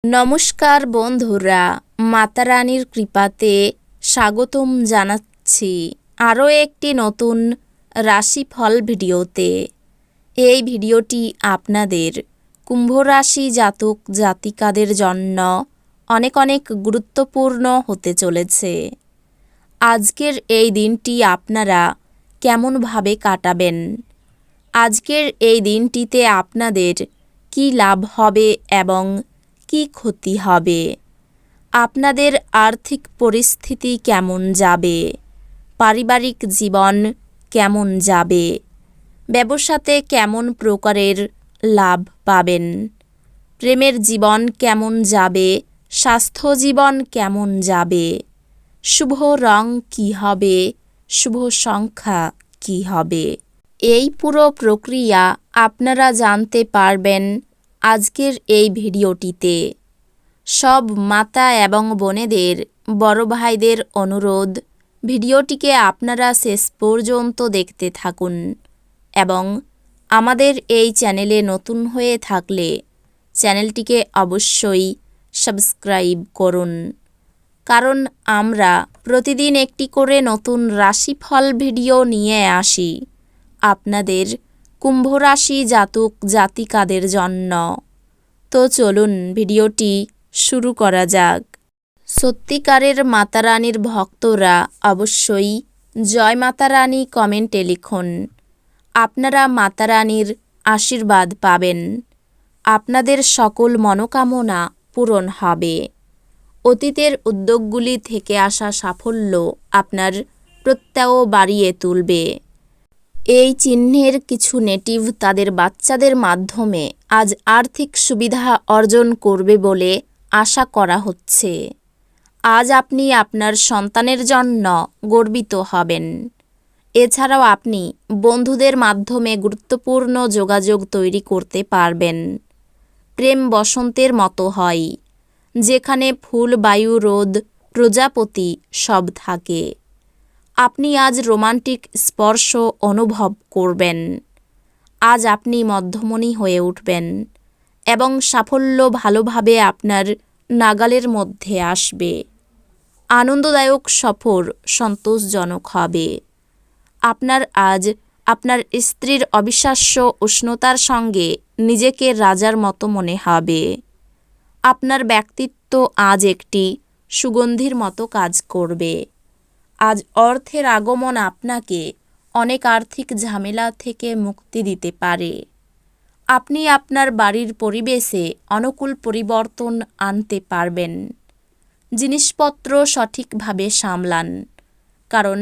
নমস্কার বন্ধুরা, মাতা রানীর কৃপাতে স্বাগতম জানাচ্ছি আরও একটি নতুন রাশিফল ভিডিওতে। এই ভিডিওটি আপনাদের কুম্ভ রাশি জাতক জাতিকাদের জন্য অনেক অনেক গুরুত্বপূর্ণ হতে চলেছে। আজকের এই দিনটি আপনারা কেমনভাবে কাটাবেন? আজকের এই দিনটিতে আপনাদের কী লাভ হবে এবং কি ক্ষতি হবে? আপনাদের আর্থিক পরিস্থিতি কেমন যাবে? পারিবারিক জীবন কেমন যাবে? ব্যবসাতে কেমন প্রকারের লাভ পাবেন? প্রেমের জীবন কেমন যাবে? স্বাস্থ্য জীবন কেমন যাবে? শুভ রং কী হবে? শুভ সংখ্যা কী হবে? এই পুরো প্রক্রিয়া আপনারা জানতে পারবেন আজকের এই ভিডিওটিতে। সব মাতা এবং বোনেদের, বড় ভাইদের অনুরোধ, ভিডিওটিকে আপনারা শেষ পর্যন্ত দেখতে থাকুন এবং আমাদের এই চ্যানেলে নতুন হয়ে থাকলে চ্যানেলটিকে অবশ্যই সাবস্ক্রাইব করুন, কারণ আমরা প্রতিদিন একটি করে নতুন রাশিফল ভিডিও নিয়ে আসি আপনাদের কুম্ভ রাশি জাতক জাতিকাদের জন্য। তো চলুন ভিডিওটি শুরু করা যাক। সত্যিকারের মাতা রানীর ভক্তরা অবশ্যই জয় মাতা রানী কমেন্টে লিখুন। আপনারা মাতা রানীর আশীর্বাদ পাবেন, আপনাদের সকল মনোকামনা পূরণ হবে। অতীতের উদ্যোগগুলি থেকে আসা সাফল্য আপনার প্রত্যয় বাড়িয়ে তুলবে। এই চিহ্নের কিছু নেটিভ তাদের বাচ্চাদের মাধ্যমে আজ আর্থিক সুবিধা অর্জন করবে বলে আশা করা হচ্ছে। আজ আপনি আপনার সন্তানের জন্য গর্বিত হবেন। এছাড়াও আপনি বন্ধুদের মাধ্যমে গুরুত্বপূর্ণ যোগাযোগ তৈরি করতে পারবেন। প্রেম বসন্তের মতো হয়, যেখানে ফুল, বায়ু, রোদ, প্রজাপতি সব থাকে। আপনি আজ রোমান্টিক স্পর্শ অনুভব করবেন। আজ আপনি মধ্যমণি হয়ে উঠবেন এবং সাফল্য ভালোভাবে আপনার নাগালের মধ্যে আসবে। আনন্দদায়ক সফর সন্তোষজনক হবে। আপনার আজ আপনার স্ত্রীর অবিশ্বাস্য উষ্ণতার সঙ্গে নিজেকে রাজার মতো মনে হবে। আপনার ব্যক্তিত্ব আজ একটি সুগন্ধির মতো কাজ করবে। আজ অর্থের আগমন আপনাকে অনেক আর্থিক ঝামেলা থেকে মুক্তি দিতে পারে। আপনি আপনার বাড়ির পরিবেশে অনুকূল পরিবর্তন আনতে পারবেন। জিনিসপত্র সঠিকভাবে সামলান, কারণ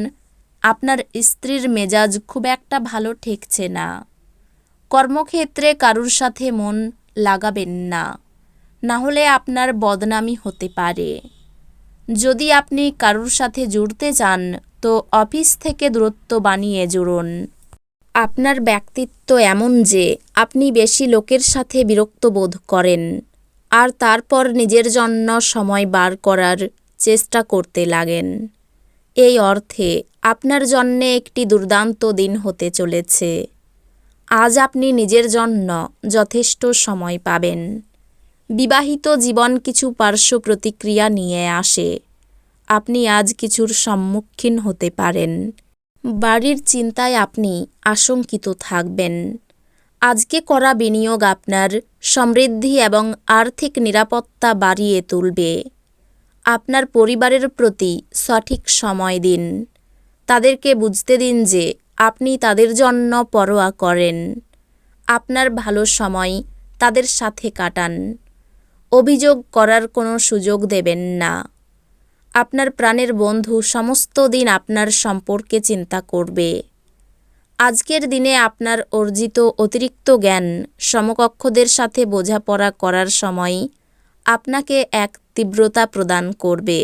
আপনার স্ত্রীর মেজাজ খুব একটা ভালো ঠেকছে না। কর্মক্ষেত্রে কারুর সাথে মন লাগাবেন না, না হলে আপনার বদনামি হতে পারে। যদি আপনি কারুর সাথে জুড়তে চান তো অফিস থেকে দূরত্ব বানিয়ে জুড়ুন। আপনার ব্যক্তিত্ব এমন যে আপনি বেশি লোকের সাথে বিরক্ত বোধ করেন, আর তারপর নিজের জন্য সময় বার করার চেষ্টা করতে লাগেন। এই অর্থে আপনার জন্যে একটি দুর্দান্ত দিন হতে চলেছে। আজ আপনি নিজের জন্য যথেষ্ট সময় পাবেন। বিবাহিত জীবন কিছু পার্শ্ব প্রতিক্রিয়া নিয়ে আসে। আপনি আজ কিছুর সম্মুখীন হতে পারেন। বাড়ির চিন্তায় আপনি আশঙ্কিত থাকবেন। আজকে করা বিনিয়োগ আপনার সমৃদ্ধি এবং আর্থিক নিরাপত্তা বাড়িয়ে তুলবে। আপনার পরিবারের প্রতি সঠিক সময় দিন। তাদেরকে বুঝতে দিন যে আপনি তাদের জন্য পরোয়া করেন। আপনার ভালো সময় তাদের সাথে কাটান। অভিযোগ করার কোনো সুযোগ দেবেন না। আপনার প্রাণের বন্ধু সমস্ত দিন আপনার সম্পর্কে চিন্তা করবে। আজকের দিনে আপনার অর্জিত অতিরিক্ত জ্ঞান সমকক্ষদের সাথে বোঝাপড়া করার সময় আপনাকে এক তীব্রতা প্রদান করবে।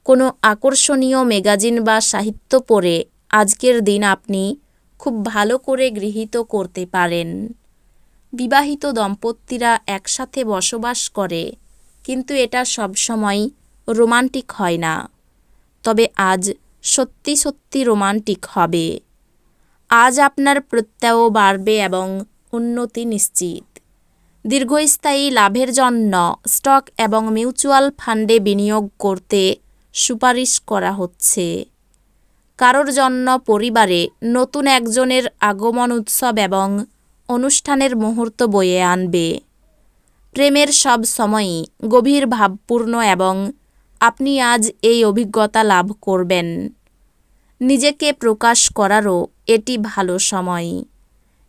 কোনো আকর্ষণীয় ম্যাগাজিন বা সাহিত্য পড়ে আজকের দিন আপনি খুব ভালো করে গৃহীত করতে পারেন। বিবাহিত দম্পতিরা একসাথে বসবাস করে, কিন্তু এটা সবসময় রোমান্টিক হয় না। তবে আজ সত্যি সত্যি রোমান্টিক হবে। আজ আপনার প্রত্যয় বাড়বে এবং উন্নতি নিশ্চিত। দীর্ঘস্থায়ী লাভের জন্য স্টক এবং মিউচুয়াল ফান্ডে বিনিয়োগ করতে সুপারিশ করা হচ্ছে। কারোর জন্য পরিবারে নতুন একজনের আগমন উৎসব এবং অনুষ্ঠানের মুহূর্ত বয়ে আনবে। প্রেমের সব সময়ই গভীর ভাবপূর্ণ এবং আপনি আজ এই অভিজ্ঞতা লাভ করবেন। নিজেকে প্রকাশ করারও এটি ভালো সময়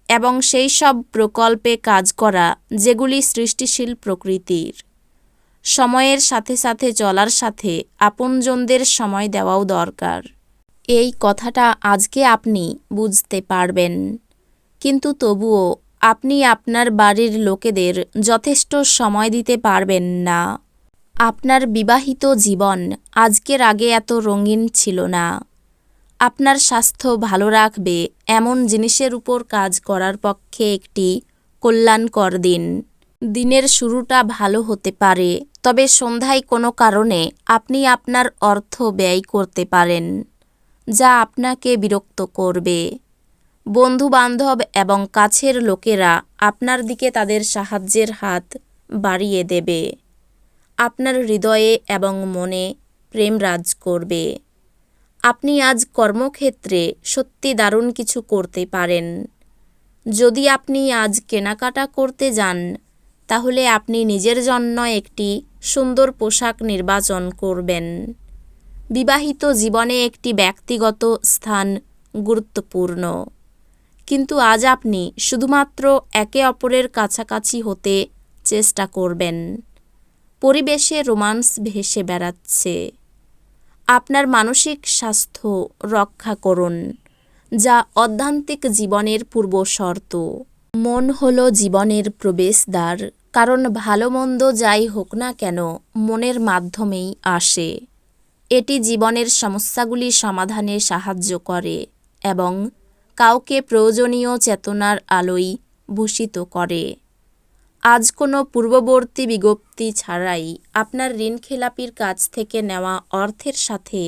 এবং সেই সব প্রকল্পে কাজ করা যেগুলি সৃষ্টিশীল প্রকৃতির। সময়ের সাথে সাথে চলার সাথে আপনজনদের সময় দেওয়াও দরকার। এই কথাটা আজকে আপনি বুঝতে পারবেন, কিন্তু তবুও আপনি আপনার বাড়ির লোকেদের যথেষ্ট সময় দিতে পারবেন না। আপনার বিবাহিত জীবন আজকের আগে এত রঙিন ছিল না। আপনার স্বাস্থ্য ভালো রাখবে এমন জিনিসের উপর কাজ করার পক্ষে একটি কল্যাণকর দিন। দিনের শুরুটা ভালো হতে পারে, তবে সন্ধ্যায় কোনো কারণে আপনি আপনার অর্থ ব্যয় করতে পারেন, যা আপনাকে বিরক্ত করবে। বন্ধু-বান্ধব এবং কাছের লোকেরা আপনার দিকে তাদের সাহায্যের হাত বাড়িয়ে দেবে। আপনার হৃদয়ে এবং মনে প্রেম রাজ করবে। আপনি আজ কর্মক্ষেত্রে সত্যি দারুণ কিছু করতে পারেন। যদি আপনি আজ কেনাকাটা করতে যান, তাহলে আপনি নিজের জন্য একটি সুন্দর পোশাক নির্বাচন করবেন। বিবাহিত জীবনে একটি ব্যক্তিগত স্থান গুরুত্বপূর্ণ, কিন্তু আজ আপনি শুধুমাত্র একে অপরের কাছাকাছি হতে চেষ্টা করবেন। পরিবেশে রোমান্স ভেসে বেড়াচ্ছে। আপনার মানসিক স্বাস্থ্য রক্ষা করুন, যা অধ্যাত্মিক জীবনের পূর্বশর্ত। মন হলো জীবনের প্রবেশদ্বার, কারণ ভালো মন্দ যাই হোক না কেন মনের মাধ্যমেই আসে। এটি জীবনের সমস্যাগুলি সমাধানে সাহায্য করে এবং কাউকে প্রয়োজনীয় চেতনার আলোয় ভূষিত করে। আজ কোনো পূর্ববর্তী বিজ্ঞপ্তি ছাড়াই আপনার ঋণখেলাপির কাছ থেকে নেওয়া অর্থের সাথে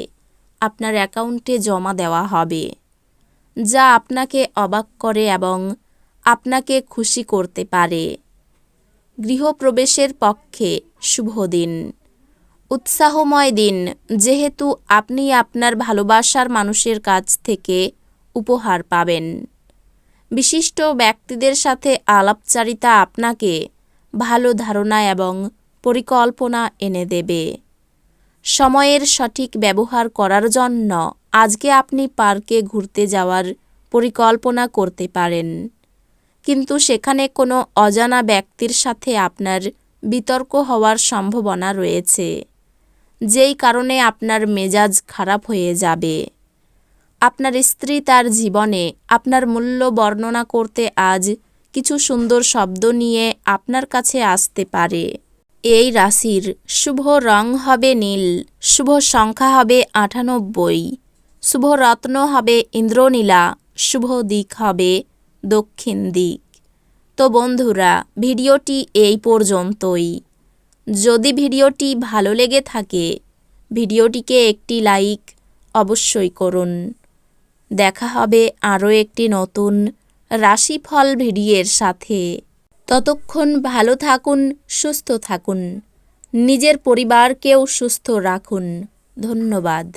আপনার অ্যাকাউন্টে জমা দেওয়া হবে, যা আপনাকে অবাক করে এবং আপনাকে খুশি করতে পারে। গৃহপ্রবেশের পক্ষে শুভ দিন, উৎসাহময় দিন, যেহেতু আপনি আপনার ভালোবাসার মানুষের কাছ থেকে উপহার পাবেন। বিশিষ্ট ব্যক্তিদের সাথে আলাপচারিতা আপনাকে ভালো ধারণা এবং পরিকল্পনা এনে দেবে। সময়ের সঠিক ব্যবহার করার জন্য আজকে আপনি পার্কে ঘুরতে যাওয়ার পরিকল্পনা করতে পারেন, কিন্তু সেখানে কোনো অজানা ব্যক্তির সাথে আপনার বিতর্ক হওয়ার সম্ভাবনা রয়েছে, যেই কারণে আপনার মেজাজ খারাপ হয়ে যাবে। আপনার স্ত্রী তার জীবনে আপনার মূল্য বর্ণনা করতে আজ কিছু সুন্দর শব্দ নিয়ে আপনার কাছে আসতে পারে। এই রাশির শুভ রং হবে নীল, শুভ সংখ্যা হবে 98, শুভ রত্ন হবে ইন্দ্রনীলা, শুভ দিক হবে দক্ষিণ দিক। তো বন্ধুরা, ভিডিওটি এই পর্যন্তই। যদি ভিডিওটি ভালো লেগে থাকে, ভিডিওটিকে একটি লাইক অবশ্যই করুন। দেখা হবে আরও একটি নতুন রাশিফল ভিডিওর সাথে। ততক্ষণ ভালো থাকুন, সুস্থ থাকুন, নিজের পরিবারকেও সুস্থ রাখুন। ধন্যবাদ।